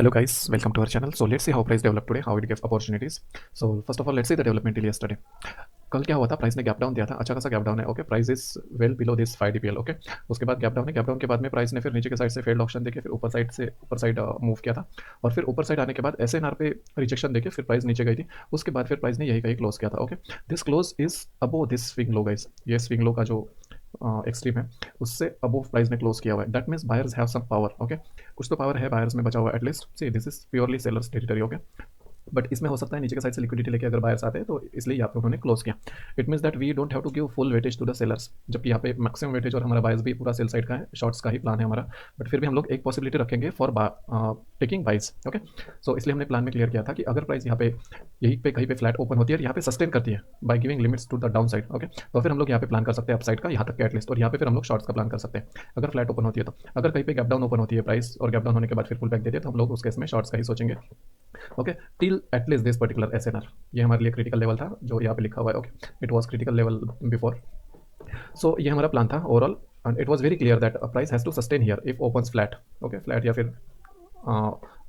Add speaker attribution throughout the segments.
Speaker 1: Hello guys, welcome to our channel. So let's see how price developed today, how it gave opportunities. So first of all, let's see the development till yesterday. कल क्या हुआ था, price ने gap down दिया था, अच्छा खासा gap down है, okay, price is well below this 5 DPL, okay. उसके बाद गैप डाउन है, गैप डाउन के बाद में प्राइस ने फिर नीचे के साइड से फेल्ड ऑप्शन देके फिर ऊपर साइड मूव किया था, और फिर ऊपर साइड आने के बाद SNR पे रिजेक्शन देके फिर प्राइस नीचे गई थी। उसके बाद फिर प्राइस ने यही कहीं क्लोज किया था, okay. This close is above this swing low guys, ये स्विंग लो का जो एक्सट्रीम है उससे अबोव प्राइस ने क्लोज किया हुआ है। That means buyers have some power, okay, कुछ तो पावर है बायर्स में बचा हुआ है at least. See this is purely sellers territory, okay. But इसमें हो सकता है नीचे के साइड से लिक्विडिटी लेके अगर बायर्स आते हैं तो इसलिए यहाँ पे उन्होंने क्लोज किया। It means that we don't have to give full weightage to the sellers, जबकि यहाँ पे मैक्सिमम वेटेज और हमारा बायर्स भी पूरा सेल साइड का है, शॉर्ट्स का ही प्लान है हमारा। बट फिर भी हम लोग एक पॉसिबिलिटी रखेंगे फॉर टेकिंग बाइज, ओके। सो इसलिए हमने प्लान में क्लियर किया था कि अगर प्राइस यहाँ पे यहीं पे कहीं पे फ्लैट ओपन होती है और यहाँ पे सस्टेन करती है by giving limits to the down side, okay, तो फिर हम लोग यहाँ पे प्लान कर सकते हैं अपसाइड का यहाँ तक के एटलीस्ट, और यहाँ पे फिर हम लोग शॉर्ट्स का प्लान कर सकते हैं अगर फ्लैट ओपन होती है तो। अगर कहीं पे गैप डाउन ओपन होती है प्राइस और गैप डाउन होने के बाद फिर पुल बैक देती है तो हम लोग उस केस में शॉर्ट्स का ही सोचेंगे, okay, till at least this particular SNR। ये हमारे लिए क्रिटिकल लेवल था जो यहाँ पे लिखा हुआ है, okay, it was critical level before. So ये हमारा प्लान था overall, and it was very clear that price has to sustain here if opens flat, okay, flat या फिर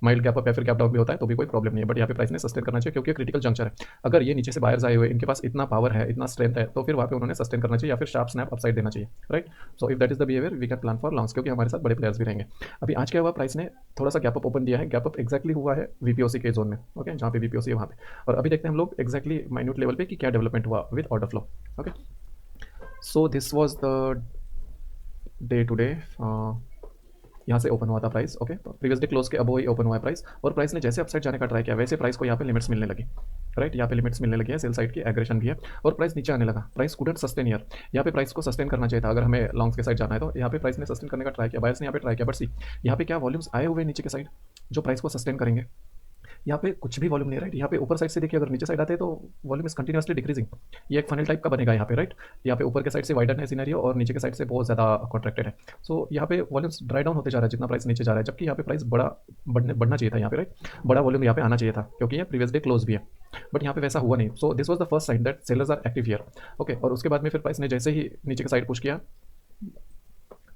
Speaker 1: माइल्ड गैप अप या फिर गैप डाउन भी होता है तो भी कोई प्रॉब्लम नहीं है। बट यहाँ पे प्राइस ने सस्टेन करना चाहिए क्योंकि क्रिटिकल जंक्चर है। अगर ये नीचे से बायर्स आए हुए इनके पास इतना पावर है, इतना स्ट्रेंथ है, तो फिर वहाँ पे उन्होंने सस्टेन करना चाहिए या फिर शार्प स्नैप अपसाइड देना चाहिए, right. So if that is the behaviour we can plan for longs, क्योंकि हमारे साथ बड़े प्लेयर्स भी रहेंगे। अभी आज क्या हुआ, प्राइस ने थोड़ा सा गैप अप ओपन दिया है, गैप अप एक्जैक्टली हुआ है VPOC के जोन में, ओके, जहाँ पे VPOC है वहाँ पे। और अभी देखते हैं हम लोग एक्जैक्टली माइन्यूट लेवल पे कि क्या डेवलपमेंट हुआ with order flow, okay. So this was the day today. यहाँ से ओपन हुआ था price, okay, previous day close के अबो ही ओपन हुआ है प्राइस, और प्राइस ने जैसे अपसाइड जाने का ट्राई किया वैसे प्राइस को यहाँ पे लिमिट्स मिलने लगी, राइट। यहाँ पे लिमिट्स मिलने लगी है, सेल साइड की एग्रेशन भी है, और प्राइस नीचे आने लगा। प्राइस कुडंट सस्टेन ईयर, यहाँ पे प्राइस को सस्टेन करना चाहिए था अगर हमें लॉन्ग्स के साइड जाना है तो। यहाँ पे प्राइस ने सस्टेन करने का ट्राई किया, बायर्स ने यहाँ पे ट्राई किया, बट सी यहाँ पे क्या वॉल्यूम्स आए हुए नीचे के साइड जो प्राइस को सस्टेन करेंगे। यहाँ पे कुछ भी वॉल्यूम नहीं, राइट। यहाँ पे ऊपर साइड से देखिए अगर नीचे साइड आते हैं तो वॉल्यूम इज कंटिन्यूसली डिक्रीजिंग, ये एक फनल टाइप का बनेगा यहाँ पे, राइट। यहाँ पे ऊपर के साइड से वाइडन है सिनेरियो और नीचे के साइड से बहुत ज़्यादा कॉन्ट्रैक्टेड है। सो यहाँ पे वॉल्यूम्स ड्राई डाउन होते जा रहा है जितना प्राइस नीचे जा रहा है, जबकि यहाँ पे प्राइस बढ़ना चाहिए था यहाँ पे, राइट। बड़ा वॉल्यूम यहाँ पे आना चाहिए था क्योंकि ये प्रीवियस डे क्लोज भी है, बट यहाँ पे वैसा हुआ नहीं। So this was the first sign that sellers are active here, okay. और उसके बाद में फिर प्राइस ने जैसे ही नीचे के साइड पुश किया,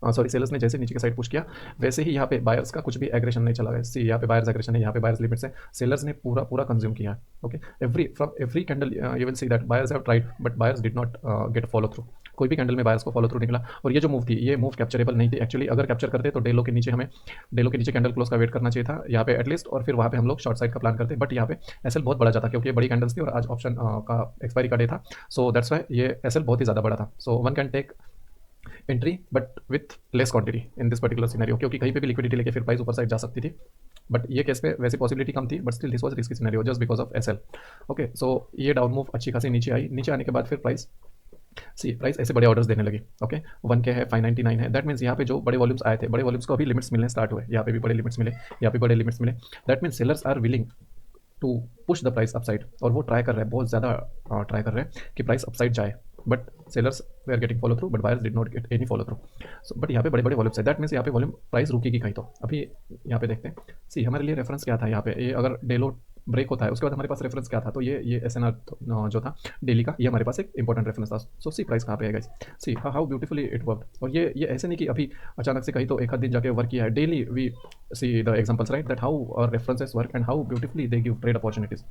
Speaker 1: सॉरी, सेलर्स ने जैसे नीचे की साइड पुश किया वैसे ही यहाँ पे बायर्स का कुछ भी एग्रेशन नहीं चला गया। सी यहाँ पे बायर्स एग्रेशन है, यहाँ पे बायर्स लिमिट्स है, सेलर्स ने पूरा कंज्यूम किया है, okay. From every candle you will see that buyers have tried but buyers did not gate follow through. कोई भी कैंडल में बायर्स को फॉलो थ्रू निकला, और ये जो मूव थी ये मूव कैप्चरेबल नहीं थी एक्चुअली। अगर कैप्चर करते तो डेलो के नीचे हमें डेलो के नीचे कैंडल क्लोज का वेट करना चाहिए था यहाँ पे एटलीस्ट, और फिर वहाँ पे हम लोग शॉर्ट साइड का प्लान करते, बट यहाँ पे SL बहुत बड़ा जाता क्योंकि ये बड़ी कैंडल्स थी और आज ऑप्शन का एक्सपायरी का डे था। सो दैट्स वाई ये SL बहुत ही ज़्यादा बड़ा था। So one can take entry but with less quantity in this particular scenario, क्योंकि कहीं पे भी लिक्विडिटी लेके फिर प्राइस ऊपर साइड जा सकती थी। बट ये केस पे वैसे पॉसिबिलिटी कम थी, but still this was risky scenario just because of SL, okay. So ये डाउन मूव अच्छी खासी नीचे आई, नीचे आने के बाद फिर प्राइस ऐसे बड़े ऑर्डर्स देने लगी, ओके। 1K है, 599 है, दैट मीन्स यहाँ पे जो बड़े वॉल्यूम्स आए थे, बड़े वॉल्यूम्स को अभी लिमिट्स मिलने स्टार्ट हुए, यहाँ पे भी बड़े लिमिट्स मिले, यहाँ पे बड़े लिमिट्स मिले। That means sellers are willing to push the price upside, और वो ट्राई कर रहे हैं, बहुत ज़्यादा ट्राई कर रहे हैं कि प्राइस अपसाइड जाए, but sellers they are getting follow through but buyers did not get any follow through. So but यहाँ पे बड़े बड़े वॉल्यूम्स है, दैट मीन्स यहाँ पे वॉल्यूम प्राइस रुकेगी कहीं तो। अभी यहाँ पे देखते हैं, सी हमारे लिए रेफरेंस क्या था यहाँ पे, ये अगर डेलो ब्रेक होता है उसके बाद हमारे पास रेफरेंस क्या था, तो ये SNR जो था डेली का, ये हमारे पास एक इंपॉर्टेंट रेफरेंस था। सो सी प्राइस कहाँ पे है guys, see how beautifully it work. और ये ऐसे नहीं कि अभी अचानक से कहीं तो एक आध दिन जाके वर्क किया है, daily we see the examples, right, that how references work and how beautifully they give trade opportunities.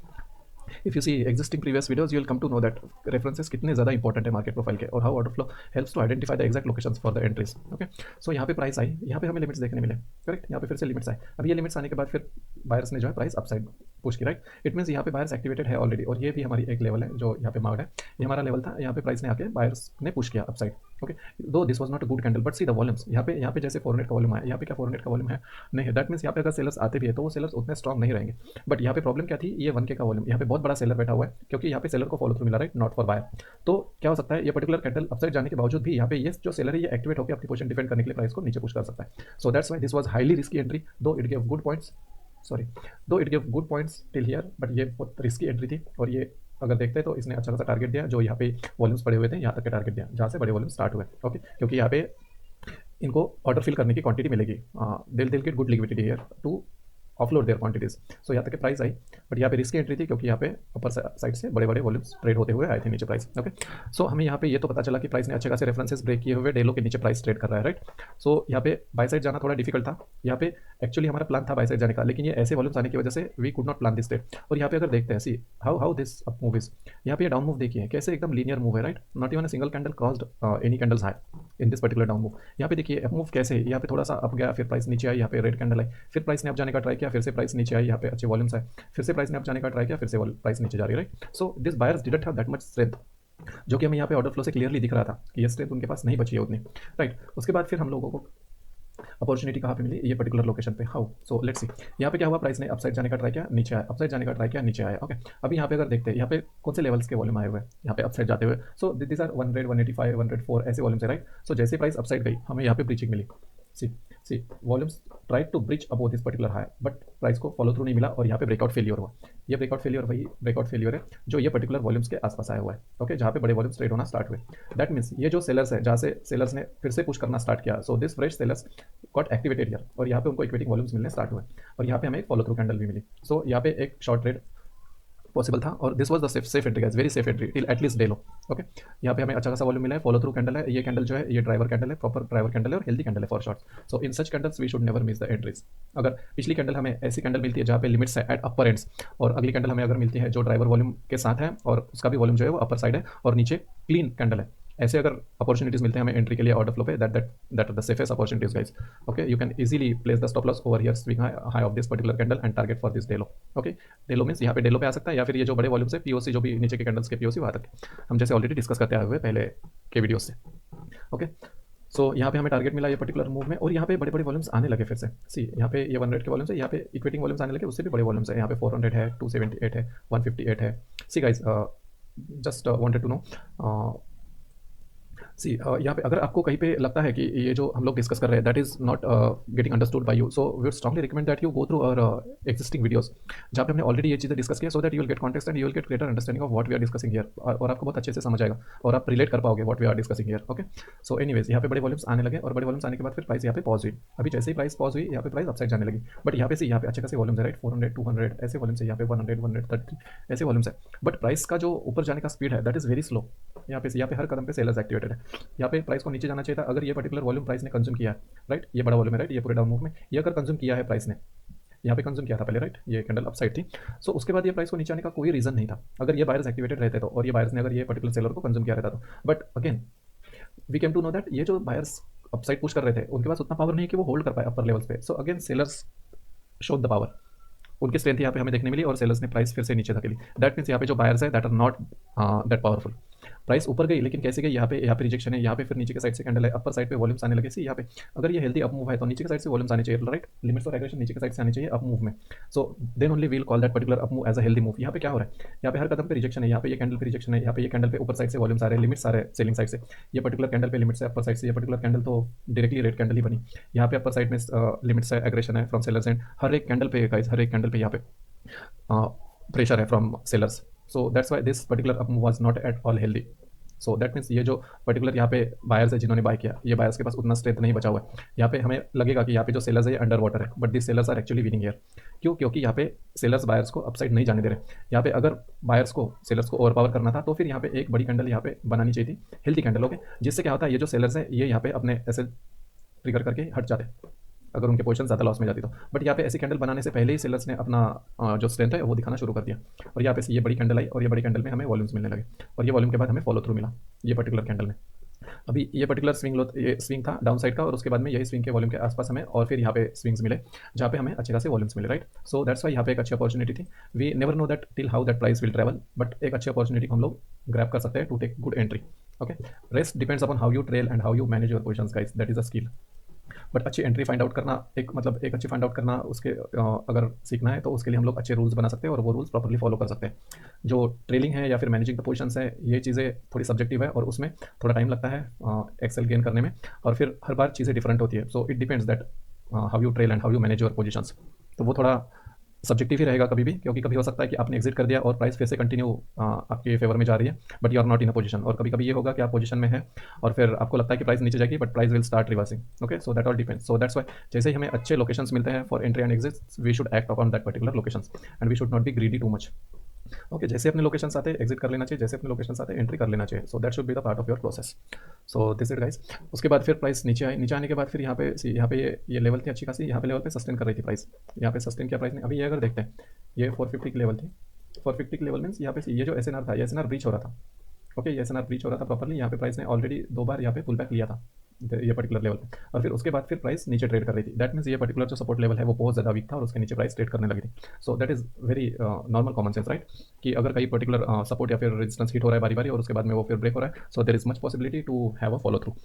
Speaker 1: If you see existing previous videos you will come to know that references कितने ज़्यादा important है market profile के, और how order flow helps to identify the exact locations for the entries, okay. So यहाँ पे price I, यहाँ पे हमें लिमिट्स देखने मिले, करेक्ट, यहाँ पे फिर से लिमिट्स आए। अब ये लिमिट्स आने के बाद फिर बायर्स ने जो है प्राइस अपसाइड पुश की, राइट। इट मीन्स यहाँ पे बायर्स एक्टिवेटेड है ऑलरेडी, और ये भी हमारी एक लेवल है जो यहाँ पे मार्क्ड है, ये हमारा लेवल था। यहाँ पे प्राइस ने आके बायर्स ने पुश किया अपसाइड, ओके। दो this was not a good candle, but see the volumes यहाँ पे जैसे 400 का वॉल्यूम आया, यहाँ पे क्या 400 का वॉल्यूम है नहीं है, दैट मीन्स यहाँ पे अगर सेलर्स आते भी है तो वो सेलर्स उतने स्ट्रॉन्ग नहीं रहेंगे। बट यहाँ पे प्रॉब्लम क्या थी, ये 1K का वॉल्यूम, यहाँ पे बहुत बड़ा सेलर बैठा हुआ है क्योंकि यहाँ पे सेलर को फॉलो थ्रू मिला, राइट, नॉट फॉर बायर। तो क्या हो सकता है, ये पर्टिकुलर कैंडल अपसाइड जाने के बावजूद भी यहाँ पे ये जो सेलर है ये एक्टिवेट होकर अपनी पोजीशन डिफेंड करने के लिए प्राइस को नीचे पुश कर सकता है। So that's why this was highly risky entry, दो इट गिव गुड पॉइंट्स, दो it give good points till here, but ये बहुत रिस्की एंट्री थी। और ये अगर देखते हैं तो इसने अच्छा खासा टारगेट दिया, जो यहाँ पे वॉल्यूम्स पड़े हुए थे यहाँ तक के टारगेट दिया जहाँ से बड़े वॉल्यूम स्टार्ट हुए, ओके। क्योंकि यहाँ पे इनको ऑर्डर फिल करने की क्वांटिटी मिलेगी, they'll get good liquidity here to offload their quantities. So यहाँ तक कि प्राइस आई, बट यहाँ पे रिस्की एंट्री थी क्योंकि यहाँ पे अपर साइड से बड़े बड़े वॉल्यूम्स ट्रेड होते हुए आए थे नीचे प्राइस। ओके, सो हमें यहाँ पे ये तो पता चला कि प्राइस ने अच्छे खासे रेफरेंसेस ब्रेक किए हुए डेलो के नीचे प्राइस ट्रेड कर रहा है, राइट। सो यहाँ पे बाय साइड जाना थोड़ा डिफिकल्ट था। यहाँ पे एक्चुअली हमारा प्लान था बाय साइड जाने का, लेकिन ये ऐसे वॉल्यूम्स आने की वजह से we could not plan this trade. और यहाँ पे अगर देखते हैं see how this up move is, यहाँ पे ये डाउन मूव देखिए कैसे एकदम लीनियर मूव है, right. Not even a single candle crossed any candles high in this particular down move. यहाँ पे देखिए अप मूव कैसे, यहाँ पे थोड़ा सा अप गया, फिर प्राइस नीचे आई, यहाँ पे रेड कैंडल आई, फिर प्राइस ने अप जाने का ट्राई किया, फिर से प्राइस नीचे आई, यहाँ पे अच्छे वॉल्यूम्स आए, फिर से प्राइस ने अप जाने का ट्राई किया, फिर से प्राइस नीचे जा रही है, right. So this buyers didn't have that much strength, जो कि हमें यहाँ पे ऑर्डर फ्लो से क्लियरली दिख रहा था कि ये स्ट्रेंथ उनके पास नहीं बची है उतनी, राइट। उसके बाद फिर हम लोगों को अपॉर्चुनिटी कहाँ पे मिली, ये पर्टिकुलर लोकेशन पे। हाउ, सो लेट्स सी यहाँ पे क्या हुआ, प्राइस ने अपसाइड जाने का ट्राई किया, नीचे आया, अपसाइड जाने का ट्राई किया, नीचे आया। ओके, अभी यहाँ पे अगर देखते हैं यहाँ पे कौन से लेवल्स के वॉल्यूम आए हुए हैं यहाँ पे अपसाइड जाते हुए। सो दिस आर 100, 185, 104 ऐसे वॉल्यूम से, राइट। सो जैसे प्राइस अपसाइड गई हमें यहाँ पे ब्रीचिंग मिली। See volumes tried to breach above this particular high, but price को फॉलो थ्रू नहीं मिला और यहाँ पे ब्रेकआउट फेलियर हुआ। ये ब्रेकआउट फेलियर वही ब्रेकआउट फेलियर है जो ये पर्टिकुलर वॉल्यूम्स के आसपास आया हुआ है। ओके, जहाँ पे बड़े वॉल्यूम्स ट्रेड होना स्टार्ट हुए। दैट मीन्स ये जो सेलर्स है, जहाँ से सेलर्स ने फिर से पुश करना स्टार्ट किया, so this fresh sellers got activated here और यहाँ पे उनको इक्विटिंग वॉल्यूम्स मिलने स्टार्ट हुए और यहाँ पे हमें एक फॉलो थ्रू कैंडल भी मिली। सो यहाँ पे एक शॉर्ट ट्रेड पॉसिबल था और this was the safe entry guys, very safe entry till at least day low. Okay, यहाँ पे हमें अच्छा खासा वॉल्यूम मिला है, फॉलो थ्रू कैंडल है, ये कैंडल जो है ये ड्राइवर कैंडल है, प्रॉपर ड्राइवर कैंडल है और हेल्दी कैंडल है for shorts. So in such candles we should never miss the entries. अगर पिछली कैंडल हमें ऐसी कैंडल मिलती है जहाँ पे लिमिट्स है एट अपर एंड्स, और अगली कैंडल हमें अगर मिलती है जो ड्राइवर वॉल्यूम के साथ है और उसका भी वॉल्यूम जो है वो अपर साइड है और नीचे क्लीन कैंडल है, ऐसे अगर अपॉर्चुनिटीज मिलते हैं हमें एंट्री के लिए ऑर्डर फ्लो पे, that are the safest opportunities guys. Okay, you can easily place the stop loss over here, swing high of this particular candle and target for this day low. Okay, day low means यहाँ पे day लो पे आ सकता है या फिर ये जो बड़े वॉल्यूम से पीओसी जो भी नीचे के कैंडल्स के पीओसी वहाँ तक हम जैसे ऑलरेडी डिस्कस करते आए हुए पहले के वीडियो से। ओके, सो यहाँ पे हमें टारगेट मिला ये पर्टिकुलर मूव में और यहाँ पे बड़े बड़े वॉल्यूम्स आने लगे फिर से। सी यहाँ पे ये 100 के वॉल्यूम्स है, यहाँ पे इक्विटिंग वॉल्यूम्स आने लगे, उससे भी बड़े वॉल्यूम्स है, यहाँ पे 400 है, 278 है, 158 है। See guys, just wanted to know see यहाँ पे अगर आपको कहीं पे लगता है कि ये जो हम लोग डिस्कस कर रहे हैं that is not getting understood by you, so we would strongly recommend that you go through our existing videos जहाँ पे हमने ऑलरेडी ये चीज़ें डिस्कस किया, so that you will get context and you will get greater understanding of what we are discussing here, और आपको बहुत अच्छे से समझ आएगा और आप रिलेट कर पाओगे what we are discussing here. Okay, so anyways यहाँ पे बड़े वॉल्यूम्स आने लगे और बड़े वॉल्यूम्स आने के बाद फिर प्राइस यहाँ पे पॉज हुई। अभी जैसे ही प्राइस पॉज हुई यहाँ पे प्राइस अपसाइड जाने लगी, बट यहाँ पे से यहाँ पे अच्छे खासे वॉल्यूम्स है, राइट। 400, 200 ऐसे वॉल्यूम्स है, यहाँ पे 100, 130 ऐसे वॉल्यूम्स है, बट प्राइस का जो ऊपर जाने का स्पीड है दैट इज वेरी स्लो। यहाँ पे हर कदम पे सेलर्स एक्टिवेटेड है, यहाँ पे प्राइस को नीचे जाना चाहिए था अगर ये पर्टिकुलर वॉल्यूम प्राइस ने कंज्यूम किया है, राइट। ये बड़ा वॉल्यूम है, राइट, ये पूरे डाउन मूव में ये अगर कंज्यूम किया है प्राइस ने, यहाँ पे कंज्यूम किया था पहले, राइट, ये कैंडल अपसाइड थी। सो उसके बाद ये प्राइस को नीचे आने का कोई रीजन नहीं था अगर ये बायर्स एक्टिवेटेड रहते तो, और ये बायर्स ने अगर ये पर्टिकुलर सेलर को कंज्यूम किया रहता तो। But again we came to know that ये जो बायर्स अपसाइड पुश कर रहे थे उनके पास उतना पावर नहीं है कि वो होल्ड कर पाए अपर लेवल्स पे। So again sellers show the power, उनकी स्ट्रेंथ यहाँ पे हमें देखने मिली और सेलर्स ने प्राइस फिर से नीचे धकेली। दैट मीन्स यहाँ पे जो बायर्स है that are not that powerful. Price ऊपर गई लेकिन कैसे गई, यहाँ पे रिजेक्शन है, यहाँ पे फिर नीचे के साइड से कैंडल है, अपर साइड पे वॉल्यूम्स आने लगे। सी यहाँ पे अगर ये हेल्दी अप मूव है तो नीचे के साइड से वॉल्यूम्स आने चाहिए, राइट। लिमिट्स और एग्रेशन नीचे के साइड से आनी चाहिए अप मूव में। So then only we'll call that particular up move as a healthy move. यहाँ पे क्या हो रहा है, यहाँ पे हर कदम पे रिजेक्शन है, यहाँ पे ये कैंडल पे रिजेक्शन है, यहाँ पे ये कैंडल पे ऊपर साइड से वॉल्यूम्स आ रहे हैं, लिमिट्स आ रहे हैं सेलिंग साइड से, ये पर्टिकुलर कैंडल पे लिमिट्स है अपर साइड से, ये पर्टिकुलर कैंडल तो डायरेक्टली रेड कैंडल ही बनी, यहाँ पे अपर साइड में लिमिट्स है, एग्रेशन है फ्रॉम सेलर्स एंड हर एक कैंडल पे गाइस, हर एक कैंडल पे यहाँ पे प्रेशर है from sellers. So that's why this particular up move was not at all healthy. So that means ये जो पर्टिकुलर यहाँ पे बायर्स है जिन्होंने बाय किया, ये बायर्स के पास उतना स्ट्रेंथ नहीं बचा हुआ है। यहाँ पे हमें लगेगा कि यहाँ पे जो सेलर्स है ये अंडर वाटर है, but this sellers are actually winning here. क्यों, क्योंकि यहाँ पे सेलर्स बायर्स को अपसाइड नहीं जाने दे रहे। यहाँ पे अगर बायर्स को सेलर्स को ओवरपावर करना था तो फिर यहाँ पे एक बड़ी कैंडल यहाँ पे बनानी चाहिए थी, हेल्दी कैंडल, ओके, जिससे क्या होता है ये जो सेलर्स है ये यहाँ पे अपने ऐसे ट्रिगर करके हट जाते अगर उनके पोजीशन ज़्यादा लॉस में जाती तो। बट यहाँ पे ऐसी कैंडल बनाने से पहले ही सेलर्स ने अपना जो स्ट्रेंथ है वो दिखाना शुरू कर दिया और यहाँ पे से ये बड़ी कैंडल आई और ये बड़ी कैंडल में हमें वॉल्यूम्स मिलने लगे और ये वॉल्यूम के बाद हमें फॉलो थ्रू मिला ये पर्टिकुलर कैंडल में। अभी ये पर्टिकुलर ये स्विंग था डाउन साइड का और उसके बाद में यही स्विंग के वॉल्यूम के आसपास हमें और फिर यहाँ पे स्विंग्स मिले जहाँ पे हमें अच्छे खासे वॉल्यूम्स मिले, राइट। सो दैट्स वाई यहाँ पे एक अच्छी अपॉर्चुनिटी थी। We never know that till how that price will travel, but एक अच्छी अपॉर्चुनिटी हम लोग ग्रैब कर सकते हैं to take good entry. Okay, rest depends upon how you trail and how you manage your positions guys, that is a skill. But अच्छी entry find out करना एक अच्छी फाइंड आउट करना उसके अगर सीखना है तो उसके लिए हम लोग अच्छे रूल्स बना सकते हैं और वो रूल्स प्रॉपर्ली फॉलो कर सकते हैं। जो ट्रेलिंग है या फिर मैनेजिंग द पोजीशंस है ये चीज़ें थोड़ी सब्जेक्टिव है और उसमें थोड़ा टाइम लगता है एक्सेल गेन करने में और फिर हर बार चीज़ें डिफरेंट होती है। So it depends that how you trail and how you manage your positions. तो वो थोड़ा सब्जेक्टिव ही रहेगा कभी भी, क्योंकि कभी हो सकता है कि आपने एग्जिट कर दिया और प्राइस फिर से कंटिन्यू आपके फेवर में जा रही है, but you are not in a position. और कभी कभी ये होगा कि आप पोजीशन में है और फिर आपको लगता है कि प्राइस नीचे जाएगी, but price will start reversing. Okay, so that all depends. So that's why जैसे ही हमें अच्छे लोकेशंस मिलते हैं for entry and exit, we should act upon that particular locations and we should not be greedy too much. Okay, जैसे अपने location आते हैं एग्जिट कर लेना चाहिए, जैसे अपने लोकेशन आते हैं एंट्री कर लेना चाहिए। So that should be the part of your process. So this it guys. उसके बाद फिर प्राइस नीचे आई, नीचे आने के बाद फिर यहाँ पे ये लेवल थी अच्छी खासी, यहाँ पे लेवल पे सस्टेन कर रही थी प्राइस। यहाँ पे सस्टेन किया प्राइस ने। अभी ये अगर देखते हैं, ये 450 की लेवल थी। 450 की लेवल मीन्स यहाँ पे ये जो एस था, ये एस ब्रीच हो रहा था। ओके, ये एस ब्रीच हो रहा था प्रॉपरली। यहाँ पे प्राइस ने ऑलरेडी 2 बार यहाँ पे पुल बैक लिया था ये पर्टिकुलर लेवल पे, और फिर उसके बाद फिर प्राइस नीचे ट्रेड कर रही थी। दैट मीन्स ये पर्टिकुलर जो सपोर्ट लेवल है वो बहुत ज़्यादा वीक था और उसके नीचे प्राइस ट्रेड करने लगी थी। So that is very normal common sense, right, कि अगर कहीं पर्टिकुलर सपोर्ट या फिर रेजिस्टेंस हिट हो रहा है बारी बारी और उसके बाद में वो फिर ब्रेक हो रहा है, so there is much possibility to have a follow through.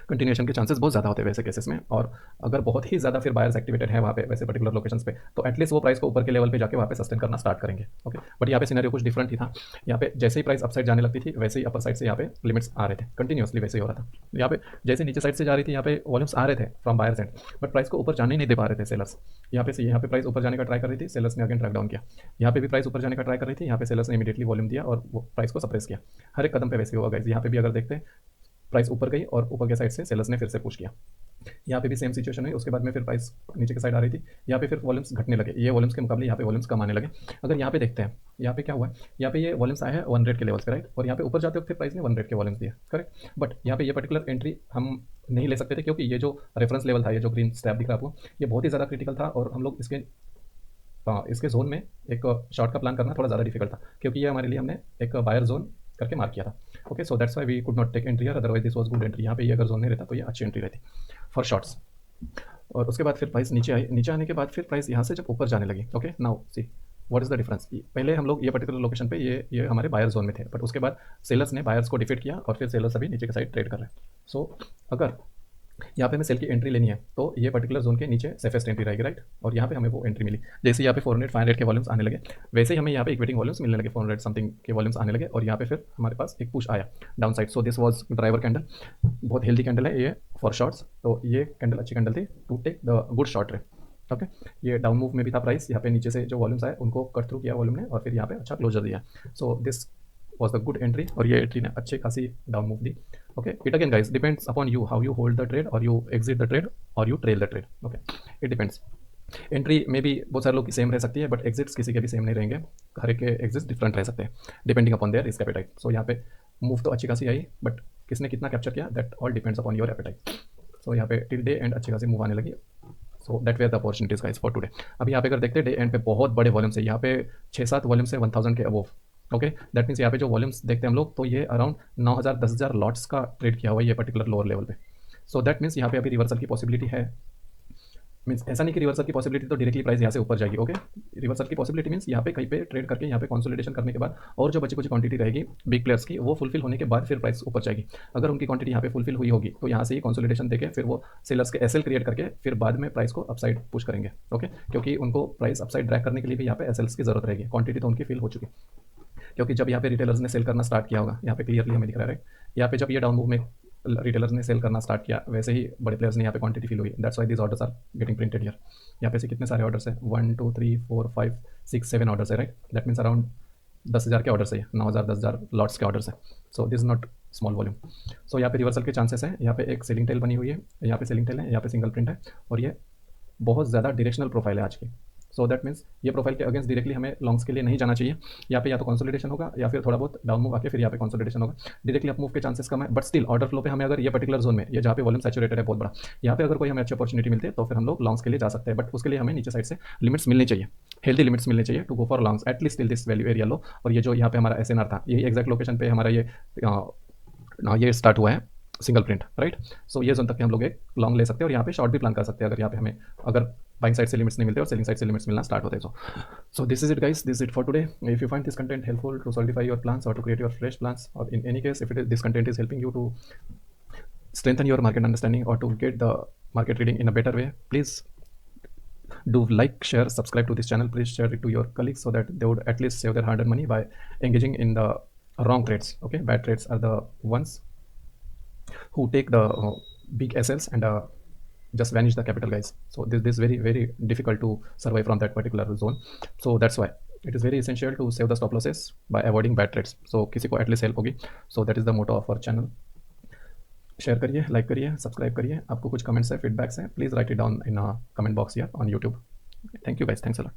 Speaker 1: Continuation के चांसेस बहुत ज़्यादा होते हैं वैसे केसेस में। और अगर बहुत ही ज़्यादा फिर बायर्स एक्टिवेटेड है वहाँ पे वैसे पर्टिकुलर लोकेशंस पे, तो एटलीस्ट वो प्राइस को ऊपर के लेवल पे जाके वहाँ पे सस्टेन करना स्टार्ट करेंगे। ओके, बट यहाँ पे सिनेरियो कुछ डिफरेंट ही था। यहाँ पे जैसे ही प्राइस अपसाइड जाने लगती थी वैसे ही अपर साइड से यहाँ पे लिमिट्स आ रहे थे, कंटिन्यूसली वैसे ही हो रहा था। यहाँ पे जैसे नीचे साइड से जा रही थी यहाँ पे वॉल्यूम्स आ रहे थे from buyer side, but price को ऊपर जाने ही नहीं दे पा रहे थे सेलर्स। यहाँ पे प्राइस ऊपर जाने का ट्राई कर रही थी, सेलर्स ने अगेन ट्रैक डाउन किया। यहाँ पे भी प्राइस ऊपर जाने का ट्राई कर रही थी, यहाँ पे सेलर्स ने इमीडिएटली वॉल्यूम दिया और वो प्राइस को सप्रेस किया। हर एक कदम पे वैसे ही होगा गाइस। यहाँ पे भी अगर देखते हैं प्राइस ऊपर गई और ऊपर के साइड से सेलर्स ने फिर से पुश किया। यहाँ पे भी सेम सिचुएशन हुई। उसके बाद में फिर प्राइस नीचे की साइड आ रही थी, यहाँ पे फिर वॉल्यूम्स घटने लगे। ये वॉल्यूम्स के मुकाबले यहाँ पे वॉल्यूम्स कम आने लगे। अगर यहाँ पे देखते हैं, यहाँ पे क्या हुआ है, यहाँ पे ये वॉल्यूम्स आए हैं 100 के लेवल्स पे, राइट, और यहाँ पे ऊपर जाते वक्त प्राइस ने 100 के वॉल्यूम्स दिए, करेक्ट। बट यहाँ पे ये पर्टिकुलर एंट्री हम नहीं ले सकते थे, क्योंकि ये जो रेफरेंस लेवल था, ये जो ग्रीन स्टैप दिख रहा है आपको, ये बहुत ही ज़्यादा क्रिटिकल था और हम लोग इसके जोन में एक शॉर्ट का प्लान करना थोड़ा ज़्यादा डिफिकल्ट था, क्योंकि ये हमारे लिए हमने एक बायर जोन करके मार्क किया था। Okay, so that's why we could not take entry, otherwise this was good entry. यहाँ पे ये अगर जोन नहीं रहता तो ये अच्छी एंट्री रहती फॉर शॉर्ट्स। और उसके बाद फिर प्राइस नीचे आई। नीचे आने के बाद फिर प्राइस यहाँ से जब ऊपर जाने लगी, okay, now see what is the difference. पहले हम लोग ये पर्टिकुलर लोकेशन पे ये हमारे बायर जोन में थे, बट उसके बाद सेलर्स ने बायर्स को डिफीट किया और फिर सेलर्स अभी नीचे की साइड ट्रेड कर रहे हैं। सो अगर यहाँ पे हमें सेल की एंट्री लेनी है तो ये पर्टिकुलर जोन के नीचे सेफेस्ट एंट्री रहेगी, राइट, और यहाँ पे हमें वो एंट्री मिली। जैसे यहाँ पे 400 500 के वॉल्यूम्स आने लगे, वैसे ही हमें यहाँ पे इक्विटिंग वॉल्यूम्स मिलने लगे, 400 समथिंग के वॉल्यूम्स आने लगे, और यहाँ पे फिर हमारे पास एक पुश आया down side. So this was driver candle, बहुत हेल्दी कैंडल है ये फॉर शॉर्ट्स। तो ये कैंडल अच्छी कैंडल थी to take the good short trade. Okay, ये डाउन मूव में भी था प्राइस। यहाँ पे नीचे से जो वॉल्यूम्स आए उनको कट थ्रू किया वॉल्यूम ने और फिर यहाँ पे अच्छा क्लोजर दिया। So this was the good entry, और ये एंट्री ने अच्छी खासी down move the. Okay, it again guys depends upon you how you hold the trade और यू एग्जिट द ट्रेड और you trail the trade. Okay, it depends. Entry में भी बहुत सारे लोग की सेम रह सकती है, बट एग्जिट्स किसी के भी सेम नहीं रहेंगे। हर एक के एग्जिट्स डिफरेंट रह सकते हैं depending upon their risk appetite. So यहाँ पे मूव तो अच्छी खासी आई, बट किसने कितना कैप्चर किया that all depends upon your appetite. So यहाँ पे टिल डे एंड अच्छी खासी मूव आने लगी। So that were the opportunities guys for today. अभी यहाँ पे अगर देखते हैं डे एंड पे बहुत बड़े वॉल्यूम से, यहाँ पे 6-7 वॉल्यूम से 1000 के अबोव। ओके, दैट मीन्स यहाँ पे जो वॉल्यूम्स देखते हैं हम लोग, तो ये अराउंड 9000 10,000 लॉट्स का ट्रेड किया हुआ है ये पर्टिकुलर लोअर लेवल पे। सो दैट मीन्स यहाँ पे अभी रिवर्सल की पॉसिबिलिटी है। मीन्स ऐसा नहीं कि रिवर्सल की पॉसिबिलिटी तो डायरेक्टली प्राइस यहाँ से ऊपर जाएगी। ओके, रिवर्सल की पॉसिबिलिटी मीन्स यहाँ पे कहीं पे ट्रेड करके यहाँ पे कंसोलिडेशन करने के बाद और जो बची कुछ क्वांटिटी रहेगी बिग प्लेयर्स की, वो फुलफिल होने के बाद फिर प्राइस ऊपर जाएगी। अगर उनकी क्वांटिटी यहाँ पे फुलफिल हुई होगी तो यहाँ से ही कंसोलिडेशन देके फिर वो सेलर्स के एसएल क्रिएट करके फिर बाद में प्राइस को अपसाइड पुश करेंगे। ओके, क्योंकि उनको प्राइस अपसाइड ड्रैग करने के लिए भी यहाँ पे एसएल्स की जरूरत रहेगी। क्वांटिटी तो उनकी फिल हो चुकी, क्योंकि जब यहाँ पे रिटेलर्स ने सेल करना स्टार्ट किया होगा, यहाँ पे क्लियरली हमें दिख रहा है, राइट, यहाँ पे जब ये डाउन मूव में रिटेलर्स ने सेल करना स्टार्ट किया, वैसे ही बड़े प्लेयर्स ने यहाँ पे क्वांटिटी फिल हुई। That's why this orders are getting printed here. यहाँ पे से कितने सारे ऑर्डर्स है, 1 2 3 4 5 6 7 ऑर्डर्स है, राइट, दैट मीन्स अराउंड 10,000 के ऑर्डर्स है, 9,000 10,000 लॉट्स के ऑर्डर्स है। So this not small volume. So यहाँ पे रिवर्सल के चांसेस हैं। यहाँ पे एक सेलिंग टेल बनी हुई है, यहाँ पे सेलिंग टेल है, यहाँ पे सिंगल प्रिंट है, और ये बहुत ज़्यादा डायरेक्शनल प्रोफाइल है आज की। सो दैट मीन्स ये प्रोफाइल के अगेंस्ट डायरेक्टली हमें लॉन्ग्स के लिए नहीं जाना चाहिए। यहाँ पे या तो कंसोलिडेशन होगा या फिर थोड़ा बहुत डाउन मूव आके फिर यहाँ पे कंसोलिडेशन होगा। डायरेक्टली अप मूव के चांसेस कम है, बट स्टिल ऑर्डर फ्लो पे हमें अगर ये पर्टिकुलर जोन में, ये जहाँ पे वॉल्यूम सैचुरेटेड है बहुत बड़ा, यहाँ पे अगर कोई हमें अच्छी अपॉर्चुनिटी मिलती है तो फिर हम लोग लॉन्ग्स के लिए जा सकते हैं। बट उसके लिए हमें नीचे साइड से लिमिट्स मिलनी चाहिए, हेल्दी लिमिट्स मिलनी चाहिए to go for longs at least till this value area low. और ये जो यहाँ पे हमारा एसएनआर था, यही एक्जैक्ट लोकेशन पे हमारा ये स्टार्ट हुआ है सिंगल प्रिंट, राइट। सो ये जोन तक के हम लोग एक लॉन्ग ले सकते हैं और यहाँ पे शॉर्ट भी प्लान कर सकते हैं अगर यहाँ पे हमें अगर बाइंग साइड से लिमिट्स नहीं मिलते और सेलिंग साइड से लिमिट्स मिलना स्टार्ट होते हैं। So this is it guys, this is it for today. If you find this content helpful to solidify your plans और to create your fresh plans, और in any case if this content is helping you to strengthen your market understanding or to get the market reading in a better way, please do like, share, subscribe to this channel. Please share it to your colleagues so that they would at least save their hard-earned money by engaging in the wrong trades. Okay, bad trades are the ones who take the big SLs and just vanish the capital, guys. So this very difficult to survive from that particular zone. So that's why it is very essential to save the stop losses by avoiding bad trades. So किसी को at least help होगी. So that is the motto of our channel. Share करिए, like करिए, subscribe करिए. आपको कुछ comments है, feedbacks हैं, please write it down in comment box या on YouTube. Thank you guys, thanks a lot.